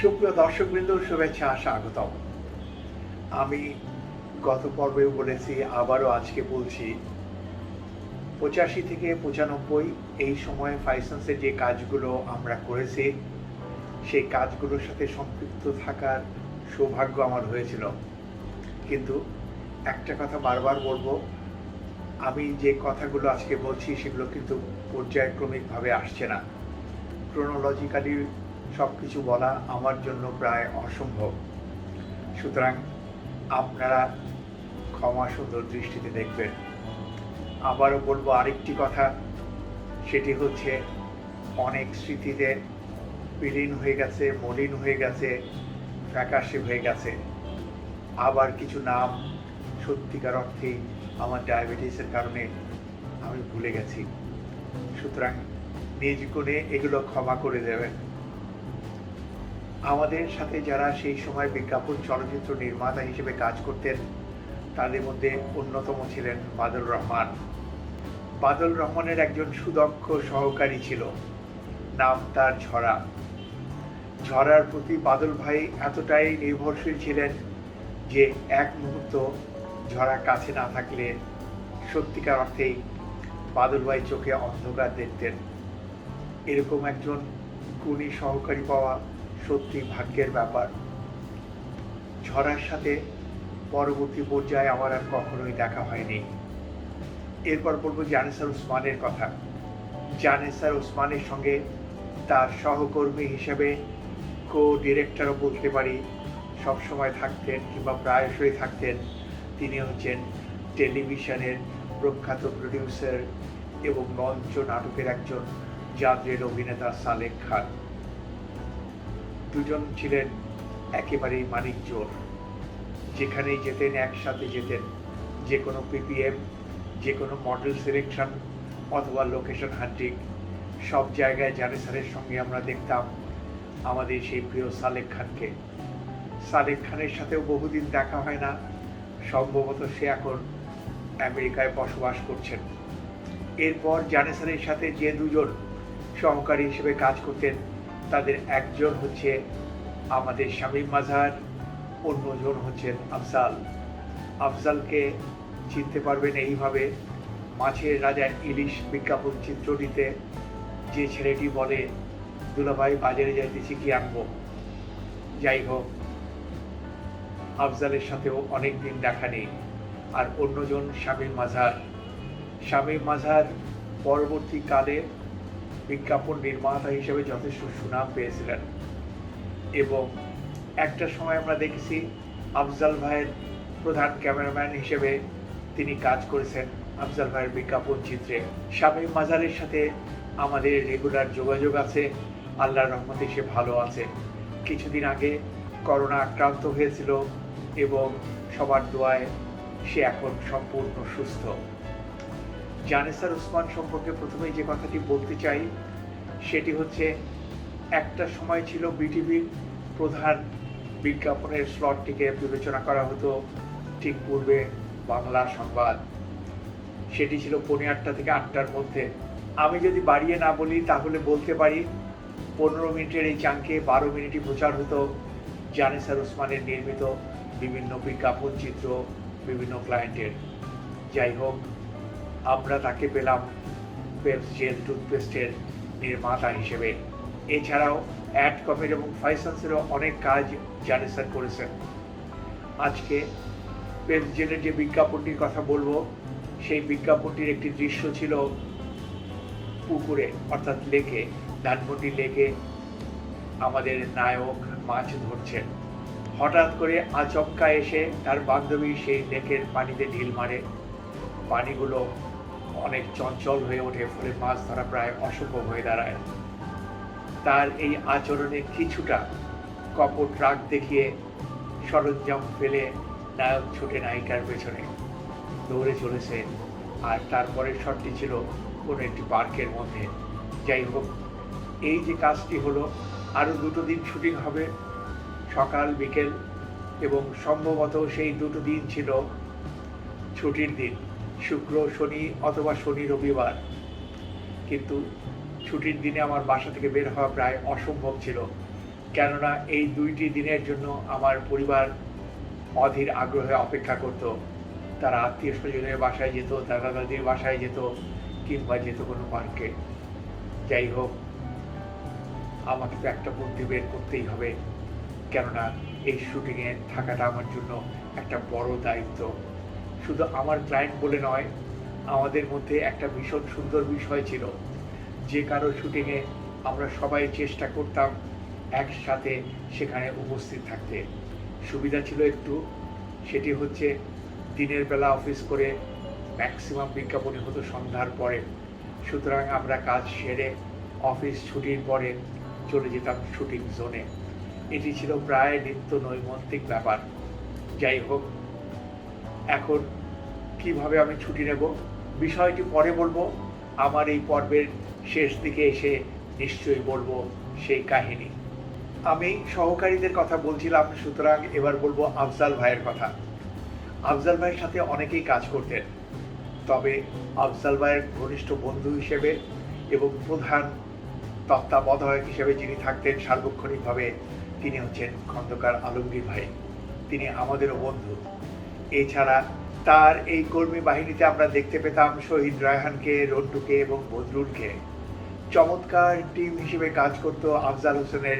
সুপ্রিয় দর্শকবৃন্দ, শুভেচ্ছা, স্বাগতম। আমি গত পর্বেও বলেছি, আবারও আজকে বলছি, 85 থেকে 95 এই সময়ে ফাইসেন্সের যে কাজগুলো আমরা করেছি, সেই কাজগুলোর সাথে সম্পৃক্ত থাকার সৌভাগ্য আমার হয়েছিল। কিন্তু একটা কথা বারবার বলবো, আমি যে কথাগুলো আজকে বলছি সেগুলো কিন্তু পর্যায়ক্রমিকভাবে আসছে না। ক্রোনোলজিক্যালি সব কিছু বলা আমার জন্য প্রায় অসম্ভব। সুতরাং আপনারা ক্ষমা সুন্দর দৃষ্টিতে দেখবেন। আবারও বলবো আরেকটি কথা, সেটি হচ্ছে অনেক স্মৃতিতে বিলীন হয়ে গেছে, মলিন হয়ে গেছে, ফ্যাকাশে হয়ে গেছে। আবার কিছু নাম সত্যিকার অর্থেই আমার ডায়াবেটিসের কারণে আমি ভুলে গেছি। সুতরাং নিজ গুণে এগুলো ক্ষমা করে দেবেন। আমাদের সাথে যারা সেই সময় বিজ্ঞাপন চলচ্চিত্র নির্মাতা হিসেবে কাজ করতেন, তাদের মধ্যে অন্যতম ছিলেন বাদল রহমান। বাদল রহমানের একজন সুদক্ষ সহকারী ছিল, নাম তার ঝরা। ঝরার প্রতি বাদল ভাই এতটাই নির্ভরশীল ছিলেন যে এক মুহূর্ত ঝরা কাছে না থাকলে সত্যিকার অর্থেই বাদল ভাই চোখে অন্ধকার দেখতেন। এরকম একজন গুণী সহকারী পাওয়া সত্যি ভাগ্যের ব্যাপার। ঝরার সাথে পরবর্তী পর্যায়ে আমার আর কখনোই দেখা হয়নি। এরপর বলবো জানেসার ওসমানের কথা। জানেসার ওসমানের সঙ্গে তার সহকর্মী হিসেবে ডিরেক্টরও বলতে পারি, সবসময় থাকতেন কিংবা প্রায়শই থাকতেন। তিনি হচ্ছেন টেলিভিশনের প্রখ্যাত প্রডিউসার এবং মঞ্চ নাটকের একজন জাদরের অভিনেতা সালেক খান। দুজন ছিলেন একেবারেই মানিকজোড়। যেখানেই যেতেন একসাথে যেতেন। যে কোনো পিপিএম, যে কোনো মডেল সিলেকশন অথবা লোকেশন হান্টিং, সব জায়গায় জানেসারের সঙ্গে আমরা দেখতাম আমাদের সেই প্রিয় সালেক খানকে। সালেক খানের সাথেও বহুদিন দেখা হয় না, সম্ভবত সে এখন আমেরিকায় বসবাস করছেন। এরপর জানেসারের সাথে যে দুজন সহকারী হিসেবে কাজ করতেন, তাদের একজন হচ্ছে আমাদের শামীম মাজহার, অন্যজন হচ্ছেন আফজাল। আফজালকে চিনতে পারবেন এইভাবে, মাছের রাজা ইলিশ বিজ্ঞাপন চিত্রটিতে যে ছেলেটি বলে, দুলাভাই বাজারে যাইতেছি কি আনবো। যাই হোক, আফজালের সাথেও অনেক দিন দেখা নেই। আর অন্যজন শামীম মাজহার। শামীম মাজহার পরবর্তীকালে বিজ্ঞাপন নির্মাতা হিসেবে যথেষ্ট সুনাম পেয়েছিলেন এবং একটা সময় আমরা দেখেছি আফজাল ভাইয়ের প্রধান ক্যামেরাম্যান হিসেবে তিনি কাজ করেছেন আফজাল ভাইয়ের বিজ্ঞাপন চিত্রে। শামীম মাজহারের সাথে আমাদের রেগুলার যোগাযোগ আছে, আল্লাহর রহমতে সে ভালো আছে। কিছুদিন আগে করোনা আক্রান্ত হয়েছিল এবং সবার দোয়ায় সে এখন সম্পূর্ণ সুস্থ। জানেসার ওসমান সম্পর্কে প্রথমেই যে কথাটি বলতে চাই সেটি হচ্ছে, একটা সময় ছিল বিটিভির প্রধান বিজ্ঞাপনের স্লটটিকে বিবেচনা করা হতো ঠিক পূর্বে বাংলা সংবাদ। সেটি ছিল 8:30 থেকে 8টার মধ্যে। আমি যদি বাড়িয়ে না বলি তাহলে বলতে পারি 15 মিনিটের এই চাঙ্কে 12 মিনিটই প্রচার হতো জানেসার ওসমানের নির্মিত বিভিন্ন বিজ্ঞাপন চিত্র বিভিন্ন ক্লায়েন্টের। যাই হোক, আমরা তাকে পেলাম পেপস জেল টুথপেস্টের নির্মাতা হিসেবে। এছাড়াও অ্যাডকমের এবং ফাইসেন্সেরও অনেক কাজ জানেসার করেছেন। আজকে পেপস জেলের যে বিজ্ঞাপনটির কথা বলবো, সেই বিজ্ঞাপনটির একটি দৃশ্য ছিল পুকুরে, অর্থাৎ লেকে, ধানমন্ডি লেকে আমাদের নায়ক মাছ ধরছেন। হঠাৎ করে আচমকা এসে তার বান্ধবী সেই লেকের পানিতে ঢিল মারে। পানিগুলো অনেক চঞ্চল হয়ে ওঠে, ফলে মাছ ধরা প্রায় অসম্ভব হয়ে দাঁড়ায়। তার এই আচরণে কিছুটা কপট রাগ দেখিয়ে সরঞ্জাম ফেলে নায়ক ছুটে নায়িকার পেছনে দৌড়ে চলেছে। আর তারপরের শটটি ছিল কোনো একটি পার্কের মধ্যে। যাই হোক, এই যে কাজটি হলো, আরও 2 দিন শুটিং হবে, সকাল বিকেল, এবং সম্ভবত সেই 2 দিন ছিল ছুটির দিন, শুক্র শনি অথবা শনি রবিবার। কিন্তু ছুটির দিনে আমার বাসা থেকে বের হওয়া প্রায় অসম্ভব ছিল। কেননা এই ২টি দিনের জন্য আমার পরিবার অধীর আগ্রহে অপেক্ষা করত। তারা আত্মীয়-স্বজনের বাসায় যেত, দাদা-দাদির বাসায় যেত কিংবা যেত কোনো পার্কে। যাই হোক, আমাকে তো একটা বুদ্ধি বের করতেই হবে, কেননা এই শুটিংয়ে থাকাটা আমার জন্য একটা বড় দায়িত্ব। শুধু আমার ক্লায়েন্ট বলে নয়, আমাদের মধ্যে একটা ভীষণ সুন্দর বিষয় ছিল, যে কারো শুটিংয়ে আমরা সবাই চেষ্টা করতাম একসাথে সেখানে উপস্থিত থাকতে। সুবিধা ছিল একটু, সেটি হচ্ছে দিনের বেলা অফিস করে ম্যাক্সিমাম বিজ্ঞাপনী হতো সন্ধ্যার পরে। সুতরাং আমরা কাজ সেরে অফিস ছুটির পরে চলে যেতাম শুটিং জোনে। এটি ছিল প্রায় নিত্য নৈমিত্তিক ব্যাপার। যাই হোক, এখন কিভাবে আমি ছুটি নেব বিষয়টি পরে বলবো। আমার এই পর্বের শেষ দিকে এসে নিশ্চয়ই বলবো সেই কাহিনী। আমি সহকারীদের কথা বলছিলাম, সুতরাং এবার বলবো আফজাল ভাইয়ের কথা। আফজাল ভাইয়ের সাথে অনেকেই কাজ করতেন, তবে আফজাল ভাইয়ের ঘনিষ্ঠ বন্ধু হিসেবে এবং প্রধান তত্ত্বাবধায়ক হিসেবে যিনি থাকতেন সার্বক্ষণিকভাবে, তিনি হচ্ছেন খন্দকার আলমগীর ভাই। তিনি আমাদেরও বন্ধু। এছাড়া তার এই কর্মী বাহিনীতে আমরা দেখতে পেতাম শহীদ রায়হানকে, রন্টুকে এবং বদরুলকে। চমৎকার টিম হিসেবে কাজ করত আফজাল হোসেনের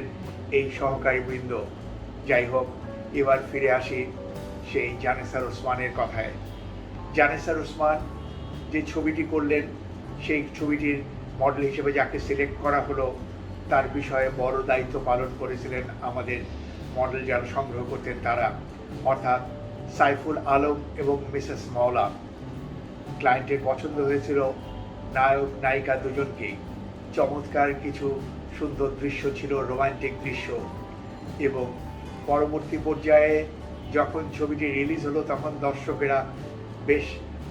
এই সহকারী বৃন্দ। যাই হোক, এবার ফিরে আসি সেই জানেসার ওসমানের কথায়। জানেসার ওসমান যে ছবিটি করলেন, সেই ছবিটির মডেল হিসেবে যাকে সিলেক্ট করা হলো, তার বিষয়ে বড় দায়িত্ব পালন করেছিলেন আমাদের মডেল যারা সংগ্রহ করতেন তারা, অর্থাৎ সাইফুল আলম এবং মিসেস মওলা। ক্লায়েন্টের পছন্দ হয়েছিল নায়ক নায়িকা দুজনকেই। চমৎকার কিছু সুন্দর দৃশ্য ছিল, রোমান্টিক দৃশ্য। এবং পরবর্তী পর্যায়ে যখন ছবিটি রিলিজ হলো, তখন দর্শকেরা বেশ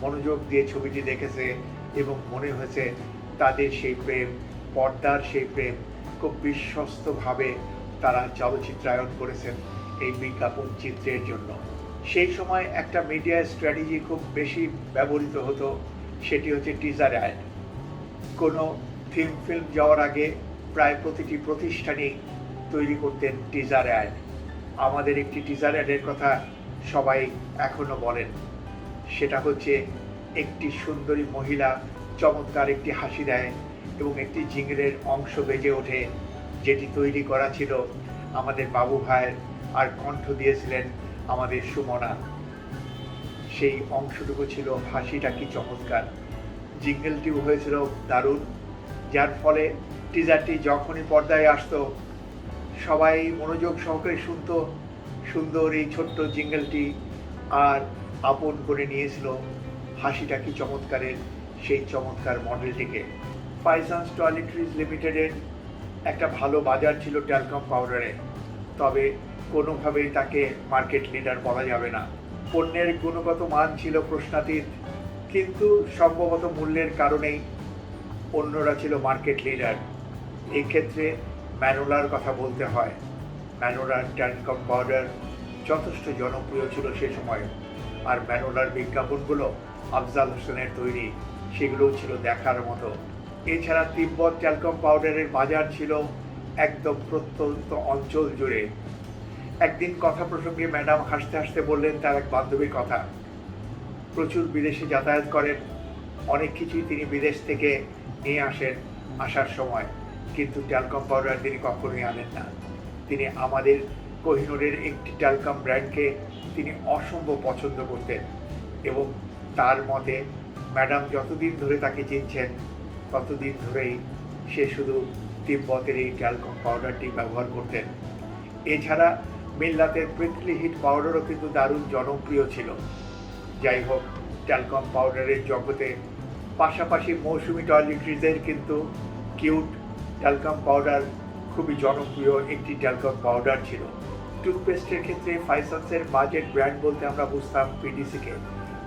মনোযোগ দিয়ে ছবিটি দেখেছে এবং মনে হয়েছে তাদের সেই প্রেম, পর্দার সেই প্রেম খুব বিশ্বস্তভাবে তারা চলচ্চিত্রায়ন করেছেন এই বিজ্ঞাপন চিত্রের জন্য। সেই সময় একটা মিডিয়া স্ট্র্যাটেজি খুব বেশি ব্যবহৃত হতো, সেটি হচ্ছে টিজার অ্যাড। কোনো থিম ফিল্ম যাওয়ার আগে প্রায় প্রতিটি প্রতিষ্ঠানই তৈরি করতেন টিজার অ্যাড। আমাদের একটি টিজার অ্যাডের কথা সবাই এখনো বলেন। সেটা হচ্ছে একটি সুন্দরী মহিলা চমৎকার একটি হাসি দেয় এবং একটি জিংরের অংশ বেজে ওঠে, যেটি তৈরি করা ছিল আমাদের বাবু ভাইয়ের, আর কণ্ঠ দিয়েছিলেন আমাদের সুমনা। সেই অংশটুকু ছিল হাসিটা কি চমৎকার। জিঙ্গেলটিও হয়েছিল দারুণ, যার ফলে টিজারটি যখনই পর্দায় আসতো সবাই মনোযোগ সহকারে শুনতো সুন্দর এই ছোট্ট জিঙ্গেলটি, আর আপন করে নিয়েছিল হাসিটা কি চমৎকারের সেই চমৎকার মডেলটিকে। ফাইজান্স টয়লেট্রিজ লিমিটেডের একটা ভালো বাজার ছিল ট্যালকম পাউডারে, তবে কোনোভাবেই তাকে মার্কেট লিডার বলা যাবে না। পণ্যের গুণগত মান ছিল প্রশ্নাতীত, কিন্তু সম্ভবত মূল্যের কারণেই অন্যরা ছিল মার্কেট লিডার। এই ক্ষেত্রে ম্যানোলার কথা বলতে হয়। ম্যানোলার ট্যালকম পাউডার যথেষ্ট জনপ্রিয় ছিল সে সময়, আর ম্যানোলার বিজ্ঞাপনগুলো আফজাল হোসেনের তৈরি, সেগুলোও ছিল দেখার মতো। এছাড়া তিব্বত ট্যালকম পাউডারের বাজার ছিল একদম প্রত্যন্ত অঞ্চল জুড়ে। একদিন কথা প্রসঙ্গে ম্যাডাম হাসতে হাসতে বললেন তার এক বান্ধবীর কথা। প্রচুর বিদেশে যাতায়াত করেন, অনেক কিছুই তিনি বিদেশ থেকে নিয়ে আসেন আসার সময়, কিন্তু ট্যালকম পাউডার তিনি কখনোই আনেন না। তিনি আমাদের কোহিনুরের একটি ট্যালকম ব্র্যান্ডকে তিনি অসম্ভব পছন্দ করতেন এবং তার মতে ম্যাডাম যতদিন ধরে তাকে চিনছেন ততদিন ধরেই সে শুধু তিব্বতের এই ট্যালকম পাউডারটি ব্যবহার করতেন। এছাড়া মিল্লাতের প্রিকলি হিট পাউডারও কিন্তু দারুণ জনপ্রিয় ছিল। যাই হোক, ট্যালকম পাউডারের জগতে পাশাপাশি মৌসুমি টয়লেট্রিজের কিন্তু কিউট ট্যালকম পাউডার খুবই জনপ্রিয় একটি ট্যালকম পাউডার ছিল। টুথপেস্টের ক্ষেত্রে ফাইসান্সের বাজেট ব্র্যান্ড বলতে আমরা বুঝতাম পিডিসিকে,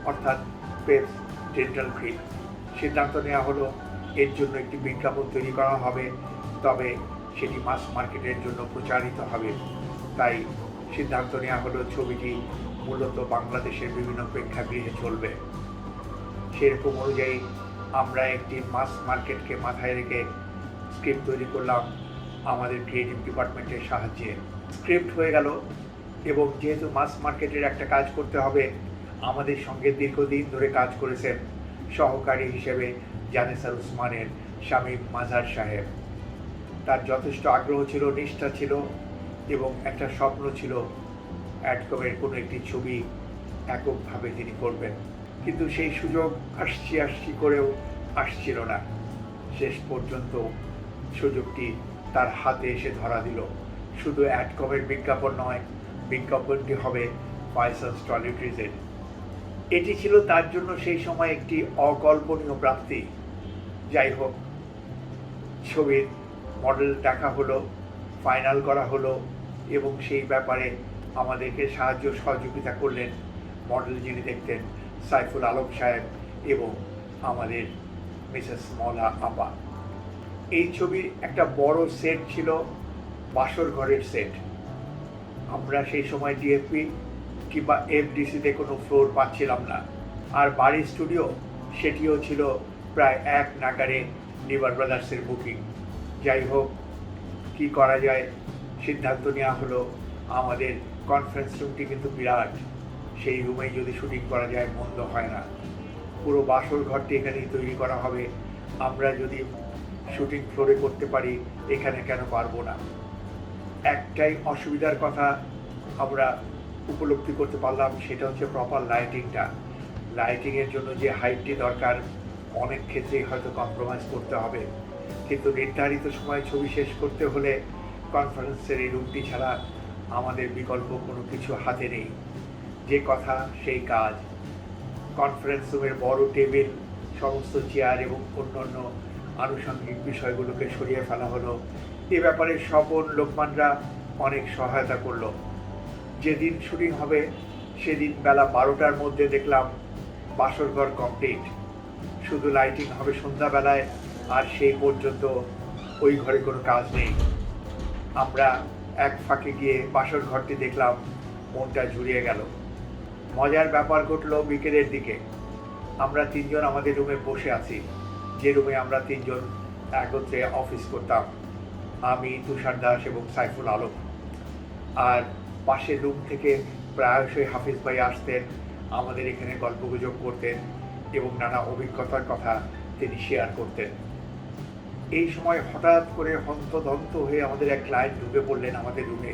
অর্থাৎ পেপস ডেন্টাল ক্রিম। সিদ্ধান্ত নেওয়া হলো এর জন্য একটি বিজ্ঞাপন তৈরি করা হবে, তবে সেটি মাস মার্কেটের জন্য প্রচারিত হবে। তাই সিদ্ধান্ত নেওয়া হলো ছবিটি মূলত বাংলাদেশের বিভিন্ন প্রেক্ষাগৃহে চলবে। সেরকম অনুযায়ী আমরা একটি মাস মার্কেটকে মাথায় রেখে স্ক্রিপ্ট তৈরি করলাম আমাদের ক্রিয়েটিভ ডিপার্টমেন্টের সাহায্যে স্ক্রিপ্ট হয়ে গেল। এবং যেহেতু মাস মার্কেটের একটা কাজ করতে হবে, আমাদের সঙ্গে দীর্ঘদিন ধরে কাজ করেছেন সহকারী হিসেবে জানেসার উসমানের শামীম মাজার সাহেব। তার যথেষ্ট আগ্রহ ছিল, নিষ্ঠা ছিল এবং একটা স্বপ্ন ছিল অ্যাডকমের কোনো একটি ছবি এককভাবে তিনি করবেন। কিন্তু সেই সুযোগ আসছি করেও আসছিল না। শেষ পর্যন্ত সুযোগটি তার হাতে এসে ধরা দিল। শুধু অ্যাডকমের বিজ্ঞাপন নয়, বিজ্ঞাপনটি হবে ফয়সালস টয়লেট্রিজের। এটি ছিল তার জন্য সেই সময় একটি অকল্পনীয় প্রাপ্তি। যাই হোক, ছবির মডেল দেখা হলো, ফাইনাল করা হলো এবং সেই ব্যাপারে আমাদেরকে সাহায্য সহযোগিতা করলেন মডেল যিনি দেখতেন সাইফুল আলম সাহেব এবং আমাদের মিসেস মলা আপা। এই ছবির একটা বড় সেট ছিল বাসর ঘরের সেট। আমরা সেই সময় ডিএফপি কিংবা এফডিসিতে কোনো ফ্লোর পাচ্ছিলাম না। আর বাড়ির স্টুডিও সেটিও ছিল প্রায় এক নাগারে লিভার ব্রাদার্সের বুকিং। যাই হোক, কী করা যায়, সিদ্ধান্ত নেওয়া হলো আমাদের কনফারেন্স রুমটি কিন্তু বিরাট, সেই রুমেই যদি শুটিং করা যায় মন্দ হয় না। পুরো বাসর ঘরটি এখানেই তৈরি করা হবে। আমরা যদি শুটিং ফ্লোরে করতে পারি, এখানে কেন পারবো না। একটাই অসুবিধার কথা আমরা উপলব্ধি করতে পারলাম, সেটা হচ্ছে প্রপার লাইটিংটা। লাইটিংয়ের জন্য যে হাইটটি দরকার, অনেক ক্ষেত্রেই হয়তো কম্প্রোমাইজ করতে হবে। কিন্তু নির্ধারিত সময়ে ছবি শেষ করতে হলে কনফারেন্সের এই রুমটি ছাড়া আমাদের বিকল্প কোনো কিছু হাতে নেই। যে কথা সেই কাজ। কনফারেন্স রুমের বড় টেবিল, সমস্ত চেয়ার এবং অন্যান্য আনুষঙ্গিক বিষয়গুলোকে সরিয়ে ফেলা হলো। এ ব্যাপারে স্বপন লোকমানরা অনেক সহায়তা করলো। যেদিন শুটিং হবে সেদিন বেলা 12টার মধ্যে দেখলাম বাসরঘর কমপ্লিট। শুধু লাইটিং হবে সন্ধ্যাবেলায়, আর সেই পর্যন্ত ওই ঘরে কোনো কাজ নেই। আমরা এক ফাঁকে গিয়ে বাসর ঘরটি দেখলাম, মনটা জুড়িয়ে গেল। মজার ব্যাপার ঘটলো বিকেলের দিকে। আমরা তিনজন আমাদের রুমে বসে আছি, যে রুমে আমরা তিনজন একত্রে অফিস করতাম, আমি, তুষার দাস এবং সাইফুল আলম। আর পাশের রুম থেকে প্রায়শই হাফিজ ভাই আসতেন, আমাদের এখানে গল্পগুজব করতেন এবং নানা অভিজ্ঞতার কথা তিনি শেয়ার করতেন। এই সময় হঠাৎ করে হন্তদন্ত হয়ে আমাদের এক ক্লায়েন্ট ঢুকে পড়লেন আমাদের রুমে।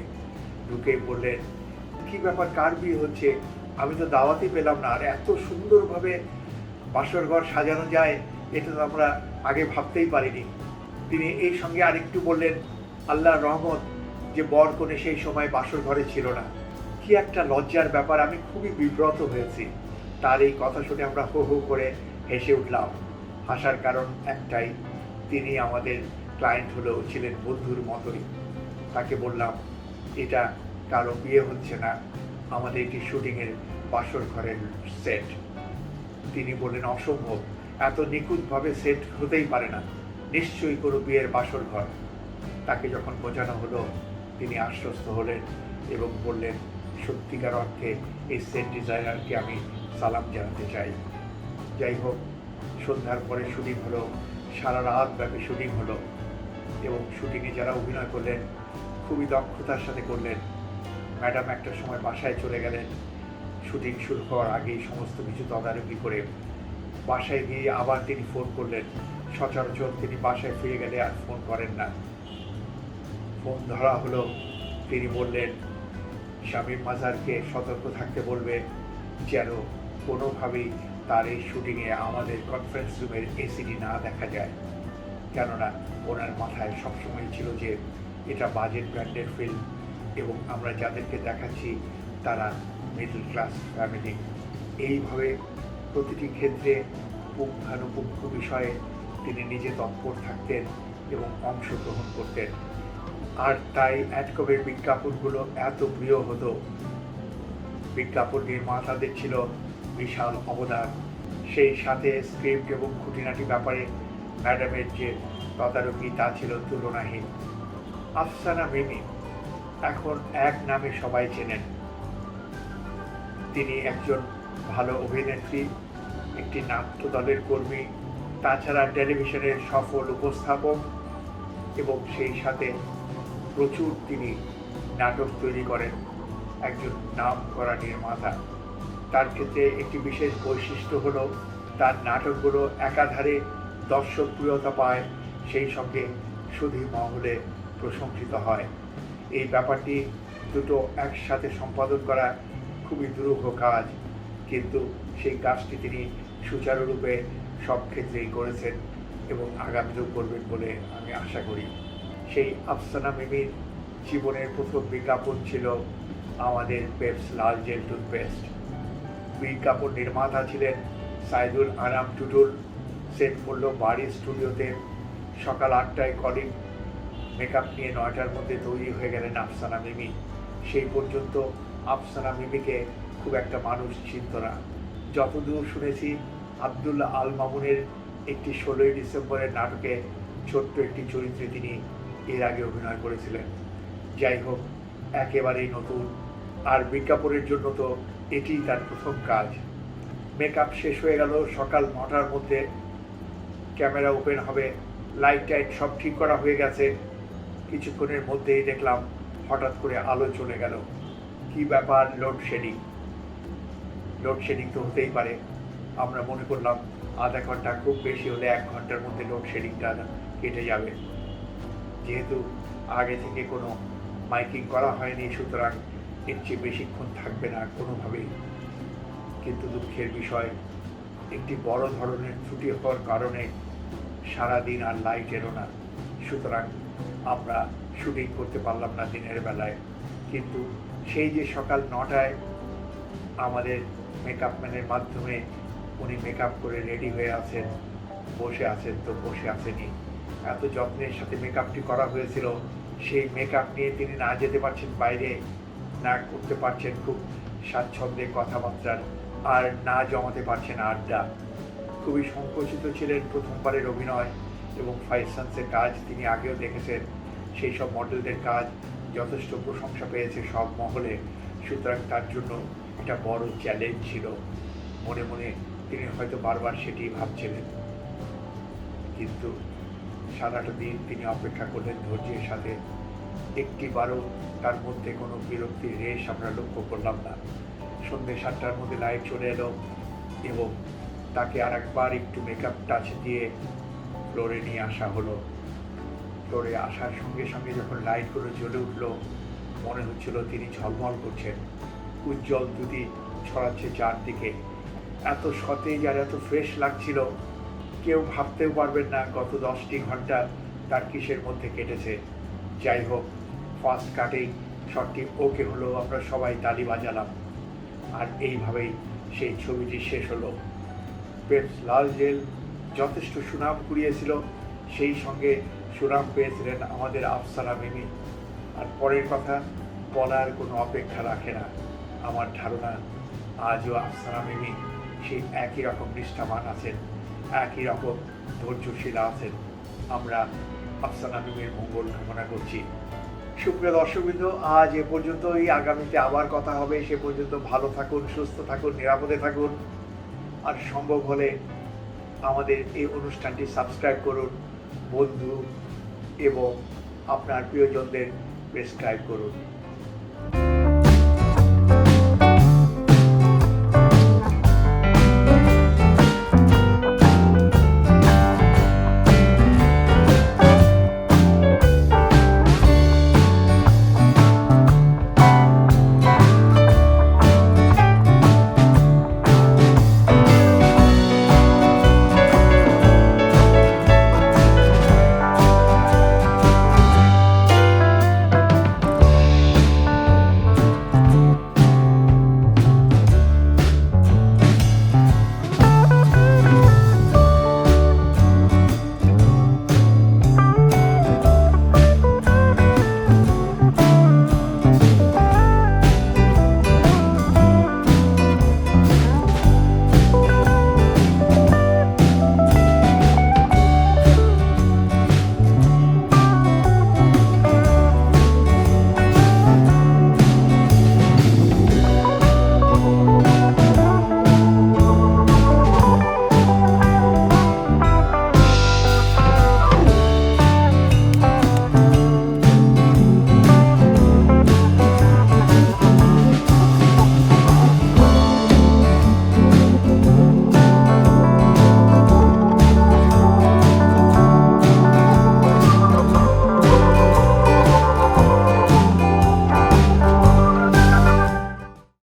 ঢুকে বললেন, কী ব্যাপার, কার বিয়ে হচ্ছে? আমি তো দাওয়াতই পেলাম না, আর এত সুন্দরভাবে বাসর ঘর সাজানো যায় এটা তো আমরা আগে ভাবতেই পারিনি। তিনি এই সঙ্গে আরেকটু বললেন, আল্লাহর রহমত যে বর কনে সেই সময় বাসর ঘরে ছিল না। কি একটা লজ্জার ব্যাপার, আমি খুবই বিব্রত হয়েছি। তার এই কথা শুনে আমরা হো হো করে হেসে উঠলাম। হাসার কারণ একটাই, তিনি আমাদের ক্লায়েন্ট হলেও ছিলেন বন্ধুর মতোই। তাকে বললাম, এটা কারো বিয়ে হচ্ছে না, আমাদের একটি শুটিংয়ের বাসর ঘরের সেট। তিনি বললেন, অসম্ভব, এত নিখুঁতভাবে সেট হতেই পারে না, নিশ্চয়ই কোনো বিয়ের বাসর ঘর। তাকে যখন বোঝানো হলো, তিনি আশ্বস্ত হলেন এবং বললেন, সত্যিকার অর্থে এই সেট ডিজাইনারকে আমি সালাম জানাতে চাই। যাই হোক, সন্ধ্যার পরে শুটিং হলো, সারা রাত ব্যাপী শুটিং হলো এবং শুটিংয়ে যারা অভিনয় করলেন খুবই দক্ষতার সাথে করলেন। ম্যাডাম একটা সময় বাসায় চলে গেলেন। শুটিং শুরু হওয়ার আগেই সমস্ত কিছু তদারকি করে বাসায় গিয়ে আবার তিনি ফোন করলেন। সচরাচর তিনি বাসায় ফিরে গেলে আর ফোন করেন না। ফোন ধরা হলো, তিনি বললেন শামীম মাজারকে সতর্ক থাকতে বলবে যেন কোনোভাবেই তার এই শুটিংয়ে আমাদের কনফারেন্স রুমের এসিডি না দেখা যায়। কেননা ওনার মাথায় সবসময় ছিল যে এটা বাজেট ব্র্যান্ডের ফিল্ম এবং আমরা যাদেরকে দেখাচ্ছি তারা মিডল ক্লাস ফ্যামিলি। এইভাবে প্রতিটি ক্ষেত্রে পুঙ্খানুপুঙ্খ বিষয়ে তিনি নিজে তৎপর থাকতেন এবং অংশগ্রহণ করতেন। আর তাই অ্যাডকমের বিজ্ঞাপনগুলো এত প্রিয় হতো। বিজ্ঞাপন নির্মাতাদের ছিল বিশাল অবদান। সেই সাথে স্ক্রিপ্ট এবং খুঁটিনাটি ব্যাপারে ম্যাডামের যে তদারকি তা ছিল তুলনাহীন। আফসানা মিমি এখন এক নামে সবাই চেনেন। তিনি একজন ভালো অভিনেত্রী, একটি নাট্য দলের কর্মী, তাছাড়া টেলিভিশনের সফল উপস্থাপক এবং সেই সাথে প্রচুর তিনি নাটক তৈরি করেন, একজন নামকরা নির্মাতা। তার ক্ষেত্রে একটি বিশেষ বৈশিষ্ট্য হলো তার নাটকগুলো একাধারে দর্শকপ্রিয়তা পায়, সেই সঙ্গে সুধী মহলে প্রশংসিত হয়। এই ব্যাপারটি দুটো একসাথে সম্পাদন করা খুবই দুরূহ কাজ, কিন্তু সেই কাজটি তিনি সুচারুরূপে সব ক্ষেত্রেই করেছেন এবং আগামীতেও করবেন বলে আমি আশা করি। সেই আফসানা মিমির জীবনের প্রথম বিজ্ঞাপন ছিল আমাদের পেপস লাল জেল টুথপেস্ট। বিজ্ঞাপন নির্মাতা ছিলেন সাইদুল আনাম টুটুল। সেট করল বাড়ির স্টুডিওতে। সকাল 8টায় কলিং মেকআপ নিয়ে 9টার মধ্যে তৈরি হয়ে গেলেন আফসানা মিমি। সেই পর্যন্ত আফসানা মিমিকে খুব একটা মানুষ চিনত না। যতদূর শুনেছি আবদুল্লাহ আল মামুনের একটি 16ই ডিসেম্বরের নাটকে ছোট্ট একটি চরিত্রে তিনি এর আগে অভিনয় করেছিলেন। যাই হোক, একেবারেই নতুন, আর বিজ্ঞাপনের জন্য তো এটিই তার প্রথম কাজ। মেকআপ শেষ হয়ে গেল সকাল 9টার মধ্যে। ক্যামেরা ওপেন হবে, লাইট টাইট সব ঠিক করা হয়ে গেছে। কিছুক্ষণের মধ্যেই দেখলাম হঠাৎ করে আলো চলে গেল। কি ব্যাপার? লোডশেডিং। লোডশেডিং তো হতেই পারে। আমরা মনে করলাম আধা ঘন্টা, খুব বেশি হলে 1 ঘন্টার মধ্যে লোডশেডিংটা কেটে যাবে। যেহেতু আগে থেকে কোনো মাইকিং করা হয়নি, সুতরাং এর চেয়ে বেশিক্ষণ থাকবে না কোনোভাবেই। কিন্তু দুঃখের বিষয়, একটি বড় ধরনের ত্রুটি হওয়ার কারণে সারাদিন আর লাইট এলো না। সুতরাং আমরা শুটিং করতে পারলাম না দিনের বেলায়। কিন্তু সেই যে সকাল 9টায় আমাদের মেকআপম্যানের মাধ্যমে উনি মেকআপ করে রেডি হয়ে আছেন, বসে আছেন তো বসে আছেনই। এত যত্নের সাথে মেকআপটি করা হয়েছিল, সেই মেকআপ নিয়ে তিনি না যেতে পারছেন বাইরে, না করতে পারছেন খুব স্বাচ্ছন্দ্যে কথাবার্তা, আর না জমাতে পারছেন আড্ডা। খুবই সংকুচিত ছিলেন। প্রথমবারের অভিনয় এবং ফাইভ সানসের কাজ তিনি আগেও দেখেছেন। সেই সব মডেলদের কাজ যথেষ্ট প্রশংসা পেয়েছে সব মহলে। সুতরাং তার জন্য এটা বড় চ্যালেঞ্জ ছিল। মনে মনে তিনি হয়তো বারবার সেটি ভাবছিলেন। কিন্তু সারাটা দিন তিনি অপেক্ষা করলেন ধৈর্যের সাথে। একটিবারও তার মধ্যে কোনো বিরক্তির রেশ আমরা লক্ষ্য করলাম না। সন্ধ্যে 7টার মধ্যে লাইট চলে এলো এবং তাকে আর একবার একটু মেকআপ টাচ দিয়ে ফ্লোরে নিয়ে আসা হলো। ফ্লোরে আসার সঙ্গে সঙ্গে যখন লাইটগুলো জ্বলে উঠল, মনে হচ্ছিল তিনি ঝলমল করছেন। উজ্জ্বল দ্যুতি ছড়াচ্ছে চারদিকে। এত সতেজ আর এত ফ্রেশ লাগছিল, কেউ ভাবতেও পারবেন না গত 10টি ঘন্টা তার কিসের মধ্যে কেটেছে। যাই হোক, ফার্স্ট কাটেই শটটি ওকে হলো, আমরা সবাই তালি বাজালাম। আর এইভাবেই সেই ছবিটি শেষ হলো। পেপস লাল জেল যথেষ্ট সুনাম কুড়িয়েছিল, সেই সঙ্গে সুনাম পেয়েছিলেন আমাদের আফসানা মিমি। আর পরের কথা বলার কোনো অপেক্ষা রাখে না। আমার ধারণা আজও আফসানা মিমি সেই একই রকম নিষ্ঠাবান আছেন, একই রকম ধৈর্যশীল আছেন। আমরা আফসানা মিমির মঙ্গল কামনা করছি। সুপ্রিয় দর্শকবৃন্দ, আজ এ পর্যন্তই। আগামীতে আবার কথা হবে। সে পর্যন্ত ভালো থাকুন, সুস্থ থাকুন, নিরাপদে থাকুন। আর সম্ভব হলে আমাদের এই অনুষ্ঠানটি সাবস্ক্রাইব করুন, বন্ধু এবং আপনার প্রিয়জনদের প্রেসক্রাইব করুন।